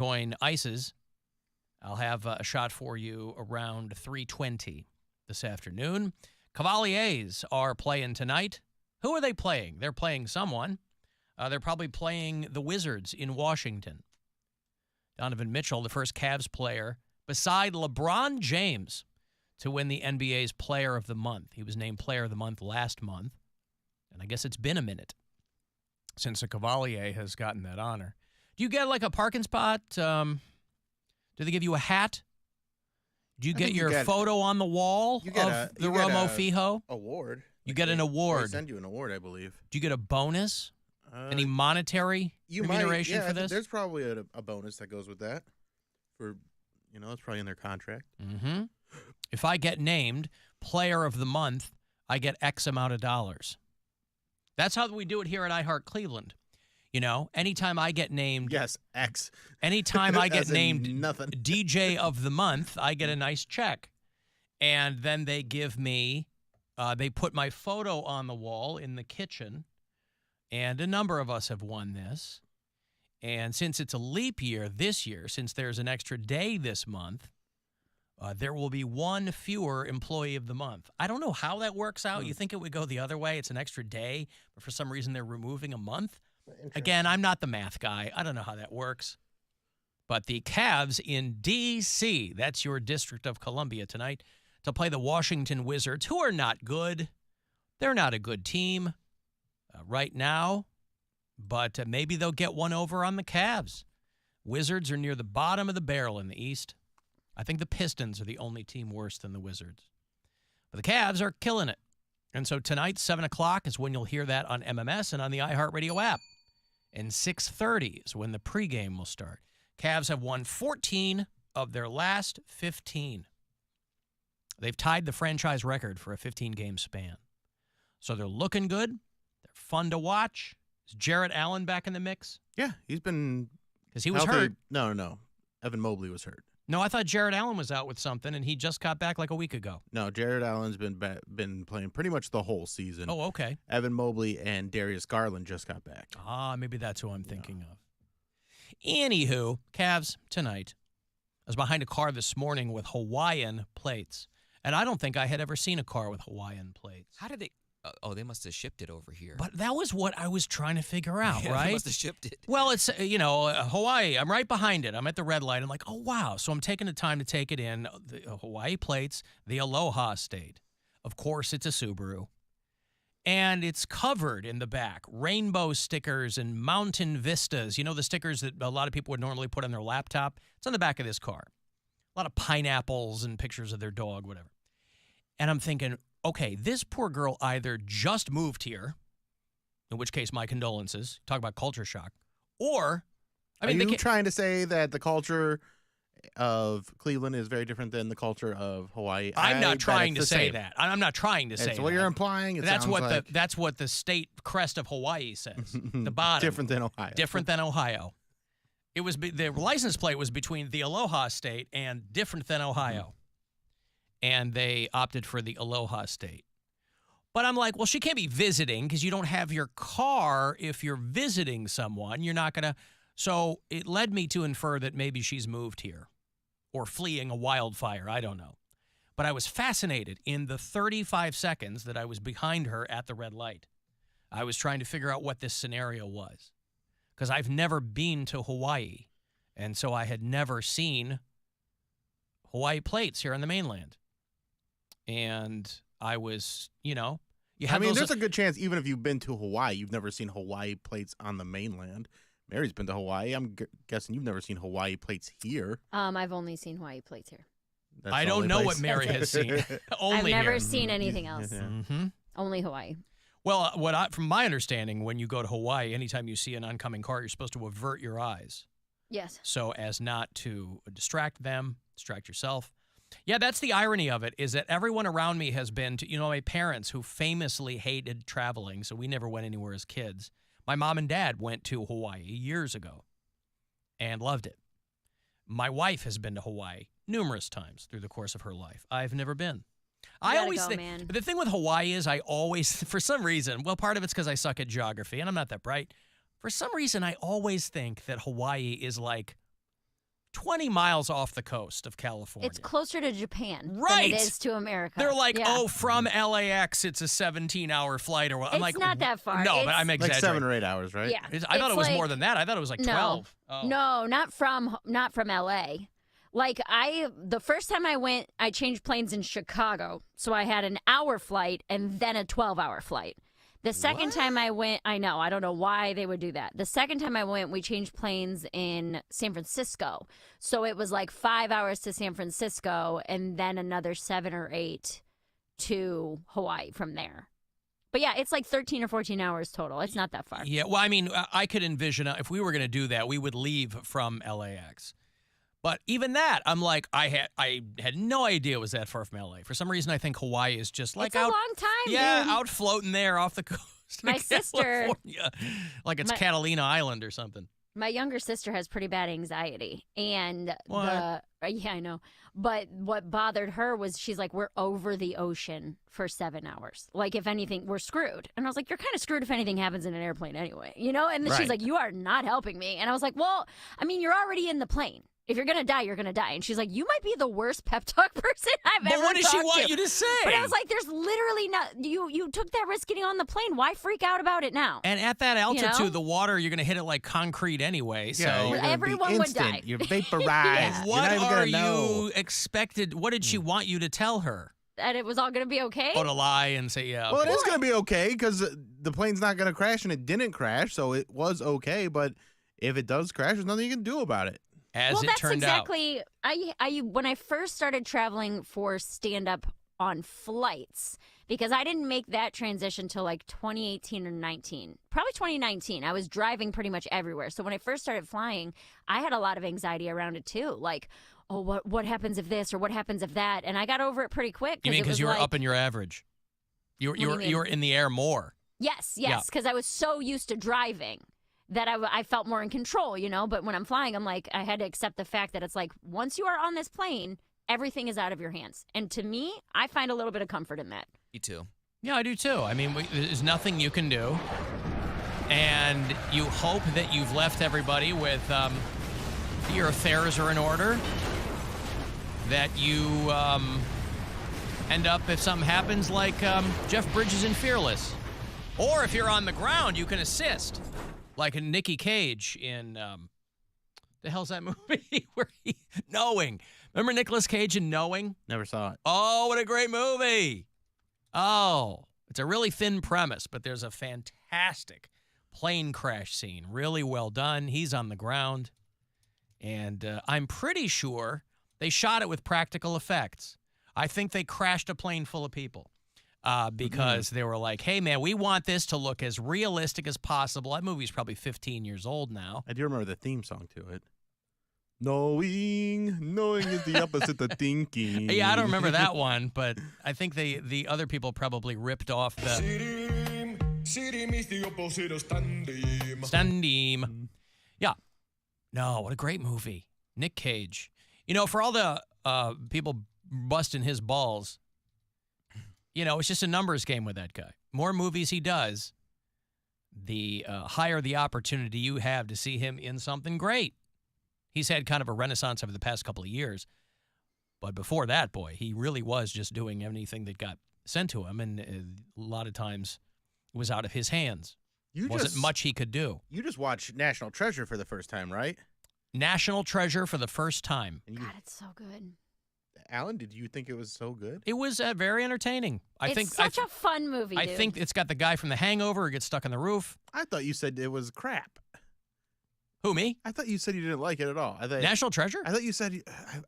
Join ICES. I'll have a shot for you around 3:20 this afternoon. Cavaliers are playing tonight. Who are they playing? They're playing someone. They're probably playing the Wizards in Washington. Donovan Mitchell, the first Cavs player beside LeBron James to win the NBA's Player of the Month. He was named Player of the Month last month, and I guess it's been a minute since a Cavalier has gotten that honor. Do you get like a parking spot? Do they give you a hat? Do you get your photo on the wall of the Romo Fijo? Award. You get an award. They send you an award, I believe. Do you get a bonus? Any monetary remuneration for this? There's probably a bonus that goes with that. It's probably in their contract. Mm-hmm. If I get named Player of the Month, I get X amount of dollars. That's how we do it here at iHeart Cleveland. Anytime I get named... Yes, X. Anytime I get named nothing. DJ of the Month, I get a nice check. And then they give me... they put my photo on the wall in the kitchen, and a number of us have won this. And since it's a leap year this year, since there's an extra day this month, there will be one fewer Employee of the Month. I don't know how that works out. You think it would go the other way? It's an extra day, but for some reason they're removing a month? Again, I'm not the math guy. I don't know how that works. But the Cavs in D.C., that's your District of Columbia tonight, to play the Washington Wizards, who are not good. They're not a good team right now, but maybe they'll get one over on the Cavs. Wizards are near the bottom of the barrel in the East. I think the Pistons are the only team worse than the Wizards. But the Cavs are killing it. And so tonight, 7 o'clock is when you'll hear that on MMS and on the iHeartRadio app. And 6:30 is when the pregame will start. Cavs have won 14 of their last 15. They've tied the franchise record for a 15-game span. So they're looking good. They're fun to watch. Is Jarrett Allen back in the mix? Yeah, he's been... Because he was healthy. hurt. No. Evan Mobley was hurt. No, I thought Jarrett Allen was out with something, and he just got back like a week ago. No, Jarrett Allen's been playing pretty much the whole season. Oh, okay. Evan Mobley and Darius Garland just got back. Maybe that's who I'm thinking of. Anywho, Cavs tonight. I was behind a car this morning with Hawaiian plates, and I don't think I had ever seen a car with Hawaiian plates. How did they... they must have shipped it over here. But that was what I was trying to figure out, right? They must have shipped it. Well, it's, Hawaii. I'm right behind it. I'm at the red light. I'm like, oh, wow. So I'm taking the time to take it in. The Hawaii plates, the Aloha State. Of course, it's a Subaru. And it's covered in the back. Rainbow stickers and mountain vistas. You know, the stickers that a lot of people would normally put on their laptop? It's on the back of this car. A lot of pineapples and pictures of their dog, whatever. And I'm thinking... okay, this poor girl either just moved here, in which case my condolences, talk about culture shock, or... Are you trying to say that the culture of Cleveland is very different than the culture of Hawaii? I'm not trying to say that. I'm not trying to say that. That's what you're implying. That's what the state crest of Hawaii says. The bottom. Different than Ohio. Different than Ohio. It was the license plate was between the Aloha State and different than Ohio. And they opted for the Aloha State. But I'm like, well, she can't be visiting because you don't have your car if you're visiting someone. You're not going to. So it led me to infer that maybe she's moved here or fleeing a wildfire. I don't know. But I was fascinated in the 35 seconds that I was behind her at the red light. I was trying to figure out what this scenario was because I've never been to Hawaii. And so I had never seen Hawaii plates here on the mainland. And I was, there's a good chance even if you've been to Hawaii, you've never seen Hawaii plates on the mainland. Mary's been to Hawaii. I'm guessing you've never seen Hawaii plates here. I've only seen Hawaii plates here. I don't know what Mary has seen. Only I've never here. seen anything else. Yeah. Mm-hmm. Only Hawaii. Well, from my understanding, when you go to Hawaii, anytime you see an oncoming car, you're supposed to avert your eyes. Yes. So as not to distract them, distract yourself. Yeah, that's the irony of it, is that everyone around me has been to, my parents who famously hated traveling, so we never went anywhere as kids. My mom and dad went to Hawaii years ago and loved it. My wife has been to Hawaii numerous times through the course of her life. I've never been. I always think the thing with Hawaii is I always, for some reason, well, part of it's because I suck at geography and I'm not that bright. For some reason, I always think that Hawaii is like 20 miles off the coast of California. It's closer to Japan Right. than it is to America. They're like, Yeah. oh, from LAX, it's a 17-hour flight or what? I'm It's like, not that far. No, but It's- I'm Like exaggerating. 7 or 8 hours, right? Yeah. I thought It's it was like- more than that. I thought it was like 12. Oh. No, not from LA. Like the first time I went, I changed planes in Chicago. So I had an hour flight and then a 12-hour flight. The second time I went, I don't know why they would do that. The second time I went, we changed planes in San Francisco. So it was like 5 hours to San Francisco and then another 7 or 8 to Hawaii from there. But yeah, it's like 13 or 14 hours total. It's not that far. Yeah, well, I mean, I could envision if we were going to do that, we would leave from LAX. But even that, I'm like, I had no idea it was that far from LA. For some reason, I think Hawaii is just like It's a out, long time, yeah, dude. out floating there off the coast. of My sister- California. Like it's My- Catalina Island or something. My younger sister has pretty bad anxiety, and What? yeah, I know. But what bothered her was she's like, we're over the ocean for 7 hours. Like, if anything, we're screwed. And I was like, you're kind of screwed if anything happens in an airplane anyway, you know? And then she's Right. like, you are not helping me. And I was like, well, I mean, you're already in the plane. If you're gonna die, you're gonna die. And she's like, you might be the worst pep talk person I've But ever what does she talked want to. you to say? But I was like, there's literally not. You took that risk getting on the plane. Why freak out about it now? and at that altitude, know? the water, you're going to hit it like concrete anyway. Yeah, So you're gonna be Everyone would instant. die. You're vaporized. Yeah. You're what not even are gonna know. you expected? What did she want you to tell her? That it was all gonna be okay. Oh, to lie and say, yeah. Well, okay. it is going to be okay because the plane's not going to crash, and it didn't crash, so it was okay. But if it does crash, there's nothing you can do about it. As well, it that's turned out. exactly. I when I first started traveling for stand up on flights, because I didn't make that transition till like 2018 or 19, probably 2019. I was driving pretty much everywhere. So when I first started flying, I had a lot of anxiety around it too. Like, oh, what happens if this or what happens if that? And I got over it pretty quick. You mean because you were like, up in your average? You do you mean? were in the air more. Yes, Yeah. because I was so used to driving that I felt more in control, you know? But when I'm flying, I'm like, I had to accept the fact that it's like, once you are on this plane, everything is out of your hands. And to me, I find a little bit of comfort in that. Me too. Yeah, I do too. I mean, there's nothing you can do. And you hope that you've left everybody with your affairs are in order. That you end up, if something happens, like Jeff Bridges in Fearless. Or if you're on the ground, you can assist. Like in Nicky Cage in, the hell's that movie? Where he, Knowing. Remember Nicolas Cage in Knowing? Never saw it. Oh, what a great movie. Oh, it's a really thin premise, but there's a fantastic plane crash scene. Really well done. He's on the ground. And I'm pretty sure they shot it with practical effects. I think they crashed a plane full of people because they were like, hey, man, we want this to look as realistic as possible. That movie's probably 15 years old now. I do remember the theme song to it. Knowing is the opposite of thinking. Yeah, I don't remember that one, but I think the other people probably ripped off the Sirim is the opposite of standing. Standim. Yeah. No, what a great movie. Nick Cage. You know, for all the people busting his balls, you know, it's just a numbers game with that guy. More movies he does, the higher the opportunity you have to see him in something great. He's had kind of a renaissance over the past couple of years. But before that, boy, he really was just doing anything that got sent to him. And a lot of times it was out of his hands. Wasn't much he could do. You just watched National Treasure for the first time, right? National Treasure for the first time. And you, God, it's so good. Alan, did you think it was so good? It was very entertaining. It's such a fun movie, I dude. think it's got the guy from The Hangover who gets stuck on the roof. I thought you said it was crap. Who, me? I thought you said you didn't like it at all. National Treasure? I thought you said.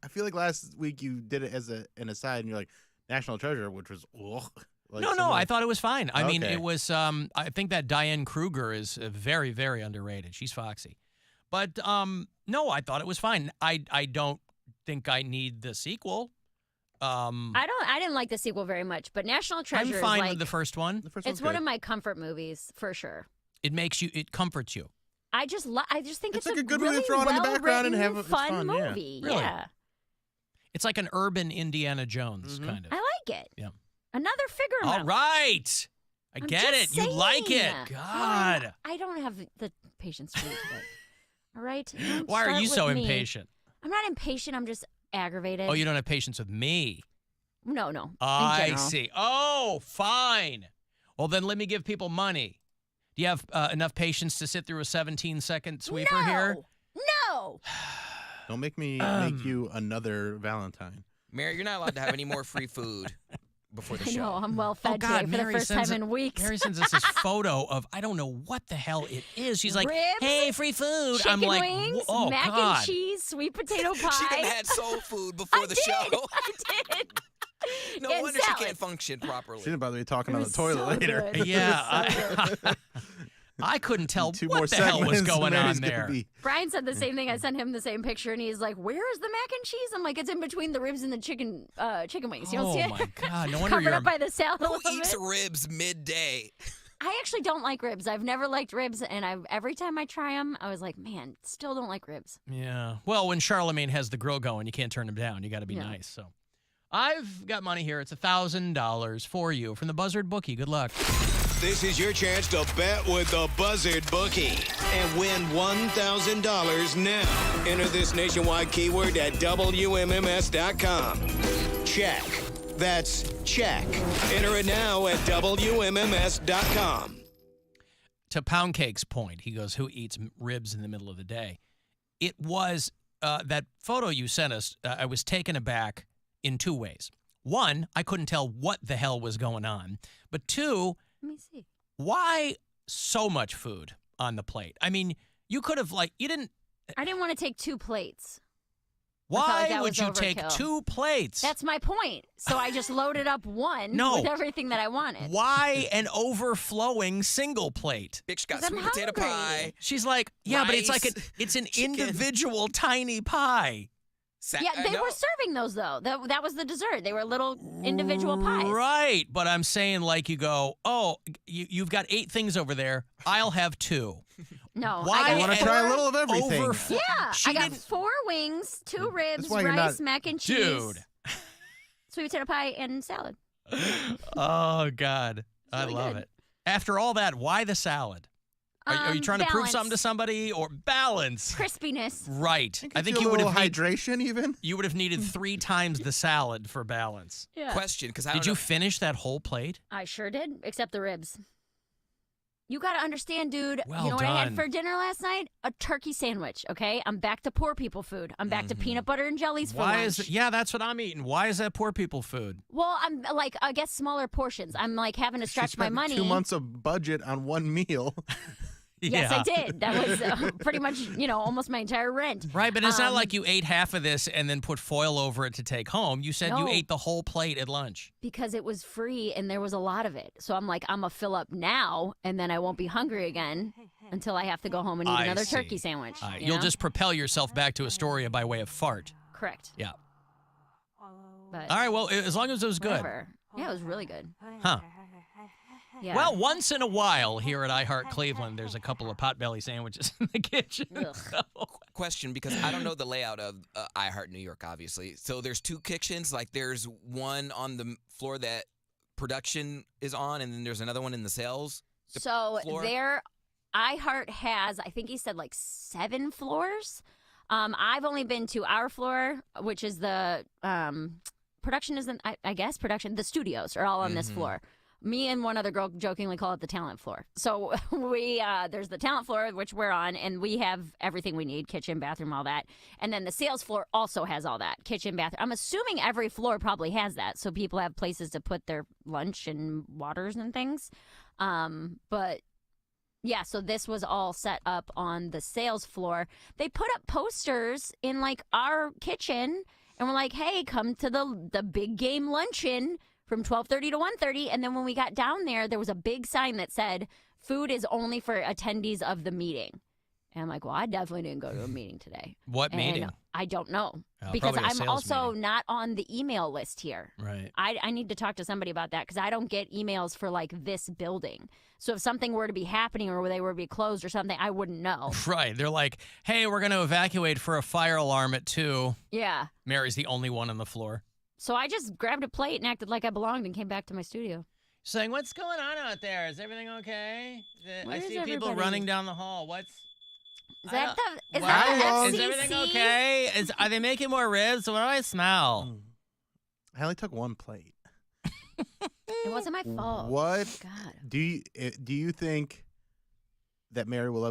I feel like last week you did it as an aside, and you're like National Treasure, which was ugh. Like No, I thought it was fine. I mean, Okay. it was, I think that Diane Kruger is very, very underrated. She's foxy. But, no, I thought it was fine. I don't think I need the sequel. I didn't like the sequel very much, but National Treasure I'm fine is like, with the first one. The first it's one's one good. of my comfort movies for sure. It comforts you. I just think It's it's like a good movie really to throw on in the background and well-written, have it's fun fun, yeah. movie. Really. Yeah, It's like an urban Indiana Jones, Mhm. kind of. I like it. Yeah. Another figure. All mouth. right. I I'm get it. just You like it. saying. God. I don't have the patience for you today. All right. Don't Why are start you so with me. impatient? I'm not impatient. I'm just aggravated. Oh, you don't have patience with me. No. In I general. see. Oh, fine. Well, then let me give people money. Do you have enough patience to sit through a 17-second sweeper here? No. Don't make me make you another Valentine. Mary, you're not allowed to have any more free food before the I show. know. I'm well fed God, today for Mary the first sends time in weeks. Mary sends us this photo of, I don't know what the hell it is. She's like, Ribs, hey, free food. Chicken I'm like, wings, oh, mac God. and cheese, sweet potato pie. She done had soul food before the show. I did. No And wonder salad. she can't function properly. She's about to be talking It on the was toilet so later. good. Yeah. I couldn't tell Two what more the hell was segments, going Mary's on gonna there. be- Brian said the same thing. I sent him the same picture, and he's like, "Where is the mac and cheese?" I'm like, "It's in between the ribs and the chicken wings. You don't Oh, see it? my God. No wonder Covered you're... up by the salad. a Who little eats bit. ribs midday? I actually don't like ribs. I've never liked ribs, and every time I try them, I was like, "Man, still don't like ribs." Yeah. Well, when Charlemagne has the grill going, you can't turn him down. You got to be Yeah. nice. So I've got money here. It's $1,000 for you from the Buzzard Bookie. Good luck. This is your chance to bet with the Buzzard Bookie and win $1,000 now. Enter this nationwide keyword at WMMS.com. Check. That's check. Enter it now at WMMS.com. To Poundcake's point, he goes, who eats ribs in the middle of the day? It was that photo you sent us, I was taken aback in two ways. One, I couldn't tell what the hell was going on. But two, Let me see. why so much food on the plate? I mean, you could have, you didn't. I didn't want to take 2 plates. I Why felt like that would was you take overkill. 2 plates? That's my point. So I just loaded up one No. with everything that I wanted. Why an overflowing single plate? Bitch got 'Cause I'm sweet potato hungry. pie. She's like, yeah, but it's like Rice, it's an chicken. individual tiny pie. Yeah, they were serving those though. That was the dessert. They were little individual pies. Right, but I'm saying you go, oh, you've got 8 things over there. I'll have 2. No, Why? I I got want to and- try a little of everything. Overflow. Yeah, She I got didn't- 4 wings, 2 ribs, why you're rice, not- mac and cheese, Dude. sweet potato pie, and salad. Oh, God. I really love good. it. After all that, why the salad? Are you trying to prove balance. something to somebody or balance? Crispiness. Right. I think a you would little have hydration even. you would have needed 3 times the salad for balance. Yeah. Question, because I Did don't you know. finish that whole plate? I sure did, except the ribs. You got to understand, dude. Well you know what I had done. for dinner last night? A turkey sandwich, okay? I'm back to poor people food. I'm back to peanut butter and jellies for Why lunch. is it? Yeah, that's what I'm eating. Why is that poor people food? Well, I'm like, I guess smaller portions. I'm like having to She stretch my spent money. 2 months of budget on one meal. Yes, yeah. I did. That was pretty much, almost my entire rent. Right, but it's not like you ate half of this and then put foil over it to take home. You said you No. ate the whole plate at lunch. Because it was free and there was a lot of it. So I'm like, I'm going to fill up now and then I won't be hungry again until I have to go home and eat I another see. turkey sandwich. you You'll know? just propel yourself back to Astoria by way of fart. Correct. Yeah. But All right, well, as long as it was good. whatever. Yeah, it was really good. Huh. Yeah. Well, once in a while here at iHeart Cleveland, there's a couple of potbelly sandwiches in the kitchen. Ugh. So- Question, because I don't know the layout of iHeart New York, obviously. So there's 2 kitchens. Like there's one on the floor that production is on, and then there's another one in the sales. So floor? there, iHeart has, I think he said 7 floors. I've only been to our floor, which is the production isn't, I guess production. The studios are all on this floor. Me and one other girl jokingly call it the talent floor. So there's the talent floor, which we're on, and we have everything we need, kitchen, bathroom, all that. And then the sales floor also has all that, kitchen, bathroom. I'm assuming every floor probably has that, so people have places to put their lunch and waters and things. But yeah, so this was all set up on the sales floor. They put up posters in our kitchen, and we're like, hey, come to the big game luncheon from 12:30 to 1:30. And then when we got down there, there was a big sign that said, food is only for attendees of the meeting. And I'm like, well, I definitely didn't go to a meeting today. What And meeting? I don't know. Oh, Because probably a I'm sales also meeting. not on the email list here. Right. I need to talk to somebody about that because I don't get emails for this building. So if something were to be happening or they were to be closed or something, I wouldn't know. Right. They're like, hey, we're going to evacuate for a fire alarm at 2. Yeah. Mary's the only one on the floor. So I just grabbed a plate and acted like I belonged and came back to my studio. Saying, what's going on out there? Is everything okay? I Where is see people everybody? running down the hall. What's Is that the Wow. FCC? Is everything okay? Are they making more ribs? What do I smell? I only took one plate. It wasn't my fault. What God. do you think that Mary will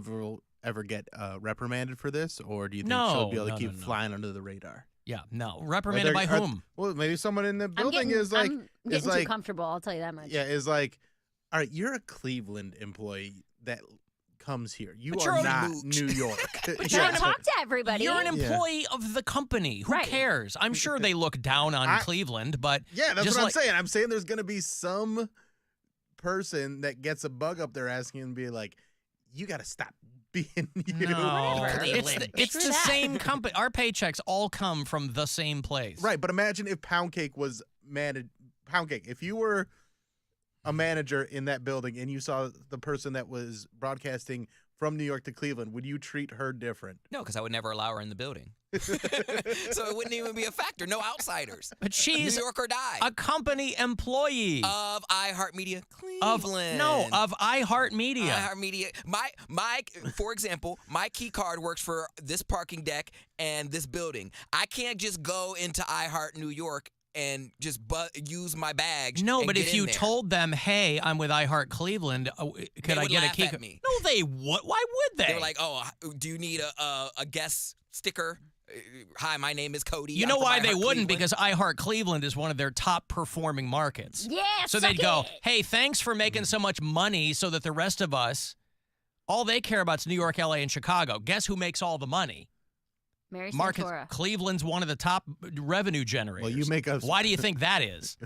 ever get reprimanded for this, or do you think she'll be able to keep flying under the radar? Yeah, no. Reprimanded by whom? Well, maybe someone in the I'm building getting, is like, I'm getting too comfortable. I'll tell you that much. yeah, is like, all right, you're a Cleveland employee that comes here. You But are you're not a New York. But I talk to everybody. You're an employee of the company. Who Right. cares? I'm sure they look down on Cleveland, but Yeah, that's just what like- I'm saying. I'm saying there's gonna be some person that gets a bug up their ass and be like, "You got to stop being you." no, Whatever. it's Screw the that. same company. Our paychecks all come from the same place. Right, but imagine if Poundcake was managed. Poundcake, if you were a manager in that building and you saw the person that was broadcasting from New York to Cleveland, would you treat her different? No, because I would never allow her in the building. So it wouldn't even be a factor. No outsiders. But she's New York or die. a company employee Of iHeartMedia Cleveland. of iHeartMedia. iHeartMedia. My, for example, my key card works for this parking deck and this building. I can't just go into iHeart New York and just use my badge. No, and but get if in you there. told them, "Hey, I'm with iHeart Cleveland, could I would get a laugh key?" at me. No, they would. Why would they? They're like, "Oh, do you need a guest sticker? Hi, my name is Cody." you I'm know from why they iHeart wouldn't? Cleveland." Because iHeart Cleveland is one of their top performing markets. Yeah, So suck they'd go, it. "Hey, thanks for making so much money so that the rest of us, all they care about is New York, LA, and Chicago. Guess who makes all the money? Mary Market. Santora. Cleveland's one of the top revenue generators. Well, you make us. Why do you think that is?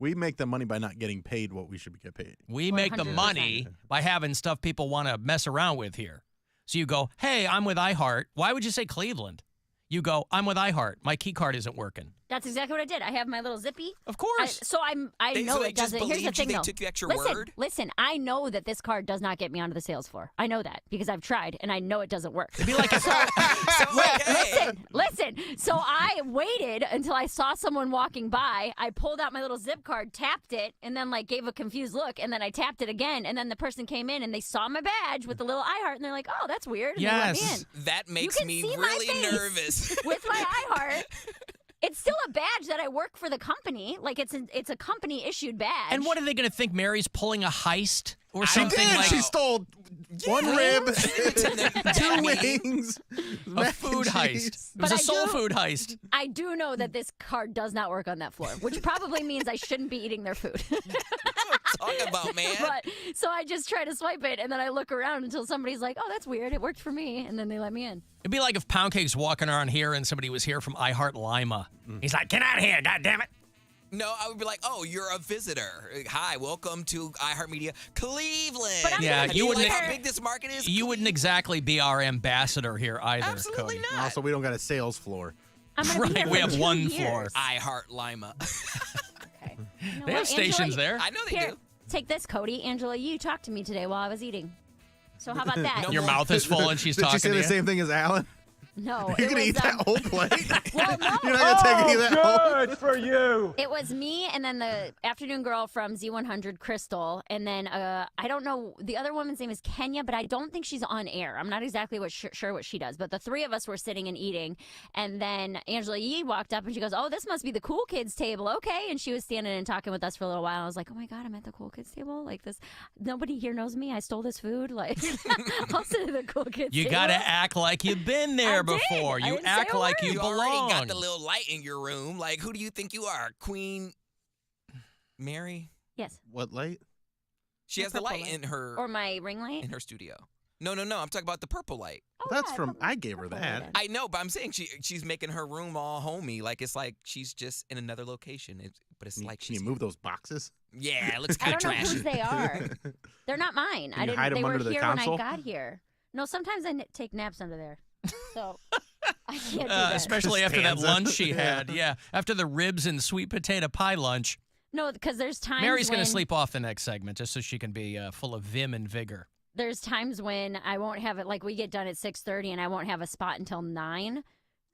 We make the money by not getting paid what we should get paid. We make the 100%. money by having stuff people want to mess around with here. So you go, "Hey, I'm with iHeart." Why would you say Cleveland? You go, "I'm with iHeart. My key card isn't working." That's exactly what I did. I have my little zippy. Of course. I They- know so they it just doesn't. Here's the believed you, thing, they though. took you at your listen, word? listen. I know that this card does not get me onto the sales floor. I know that because I've tried, and I know it doesn't work. It'd be like if, Listen. So I waited until I saw someone walking by. I pulled out my little zip card, tapped it, and then gave a confused look, and then I tapped it again, and then the person came in and they saw my badge with the little iHeart, and they're like, "Oh, that's weird." And they let me Yes. in. That makes can me see my really face. nervous. With my iHeart. It's still a badge that I work for the company. Like it's a company issued badge. and what are they going to think? Mary's pulling a heist or She something did. like She stole one rib, That two meeting. wings, a mac food and heist. cheese. It was But a I soul do- food heist. I do know that this card does not work on that floor, which probably means I shouldn't be eating their food. Talk about, man. But so I just try to swipe it, and then I look around until somebody's like, "Oh, that's weird. It worked for me," and then they let me in. It'd be like if Poundcake's walking around here and somebody was here from iHeart Lima. He's like, "Get out of here, goddammit." No, I would be like, "Oh, you're a visitor. Hi, welcome to iHeartMedia Cleveland." But I'm Yeah, gonna you be wouldn't- like there. how big this market is. You wouldn't exactly be our ambassador here either, Absolutely Cody. not. Also, we don't got a sales floor. I'm gonna be Right, there we for have 2 one years. floor. iHeart Lima. Okay. You know They what, have stations Angela, there. I know they Here, do. take this, Cody. Angela, you talked to me today while I was eating. So how about that? No Your more- mouth is full and she's Did talking you say to the you. same thing as Alan? No, You're it gonna was, eat that whole plate. well, no. You're not gonna take any of that home. Good for you. It was me and then the afternoon girl from Z100, Crystal, and then I don't know, the other woman's name is Kenya, but I don't think she's on air. I'm not exactly sure what she does, but the three of us were sitting and eating, and then Angela Yee walked up and she goes, "Oh, this must be the cool kids table, okay?" And she was standing and talking with us for a little while. I was like, "Oh my god, I'm at the cool kids table? Like this, nobody here knows me. I stole this food. Like, I'll sit at the cool kids You table." gotta act like you've been there I did. before. I You didn't say act a like word. you You belong. already got the little light in your room. Like, who do you think you are, Queen Mary? Yes, What light? She The has the purple light light. in her or my ring light. in her studio. No. I'm talking about the purple light. Oh, That's yeah, from. purple- I gave her purple that. light. I know, but I'm saying she's making her room all homey. Like it's like she's just in another location. But it's like Can she's you move those boxes? Yeah, it looks I kind of don't know trashy. whose they are. They're not mine. Can I you didn't. hide 'em They were under the here console? when I got here. No, sometimes I take naps under there, so I can't do that. Especially after that Stanza. lunch she had. Yeah, after the ribs and sweet potato pie lunch. No, because there's times Mary's when going to sleep off the next segment just so she can be full of vim and vigor. there's times when I won't have it. Like we get done at 6:30, and I won't have a spot until 9.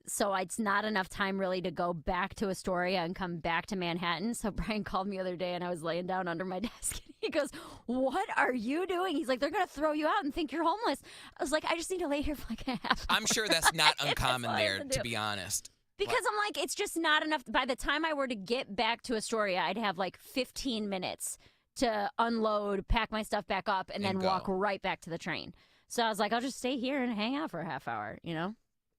So it's not enough time really to go back to Astoria and come back to Manhattan. So Brian called me the other day, and I was laying down under my desk, and He goes, "What are you doing?" He's like, "They're going to throw you out and think you're homeless." I was like, "I just need to lay here for like a half hour." I'm sure that's not uncommon all I there, have to to do. be honest. Because I'm like, it's just not enough. By the time I were to get back to Astoria, I'd have like 15 minutes to unload, pack my stuff back up, and then go. walk right back to the train. So I was like, I'll just stay here and hang out for a half hour, you know?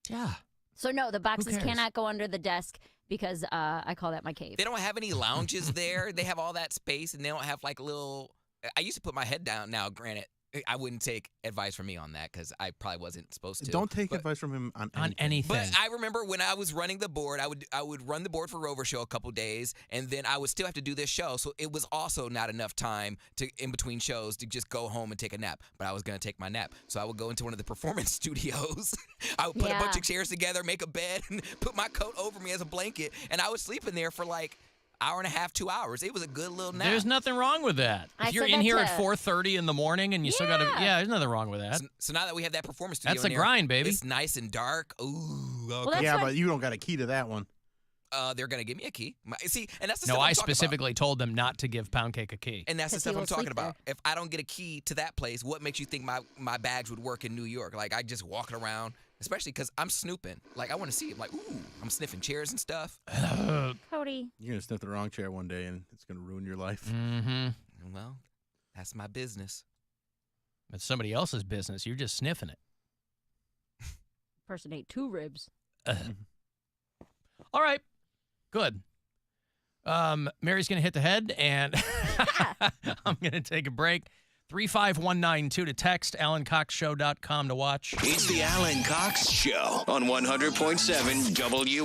Yeah. So no, the boxes cares? cannot go under the desk because I call that my cave. They don't have any lounges there. They have all that space, and they don't have like little. I used to put my head down. Now, granted, I wouldn't take advice from me on that because I probably wasn't supposed to. Don't take but, advice from him on anything. anything. But I remember when I was running the board, I would run the board for Rover Show a couple days, and then I would still have to do this show. So it was also not enough time to in between shows to just go home and take a nap. But I was going to take my nap, so I would go into one of the performance studios. I would put a bunch of chairs together, make a bed, and put my coat over me as a blanket, and I would sleep in there for like hour and a half, 2 hours. It was a good little nap. There's nothing wrong with that. I If you're said in that here to- at 4:30 in the morning and you still got to, Yeah. there's nothing wrong with that. So now that we have that performance studio, That's in a there, grind, baby. It's nice and dark. Ooh, okay. that's Yeah, what- but you don't got a key to that one. They're gonna give me a key. See, and that's the No, stuff I I'm talking about. specifically told them not to give Poundcake a key. And that's the 'Cause stuff he I'm will talking sleep about. If I don't get a key to that place, what makes you think my bags would work in New York? Like I just walking around, especially because I'm snooping. Like I want to see it. Like ooh, I'm sniffing chairs and stuff. Cody. You're gonna sniff the wrong chair one day, and it's gonna ruin your life. Mm-hmm. Well, that's my business. It's somebody else's business. You're just sniffing it. Person ate 2 ribs. All right. Good. Mary's going to hit the head, and I'm going to take a break. 35192 to text, AlanCoxShow.com to watch. It's the Alan Cox Show on 100.7 WMMS.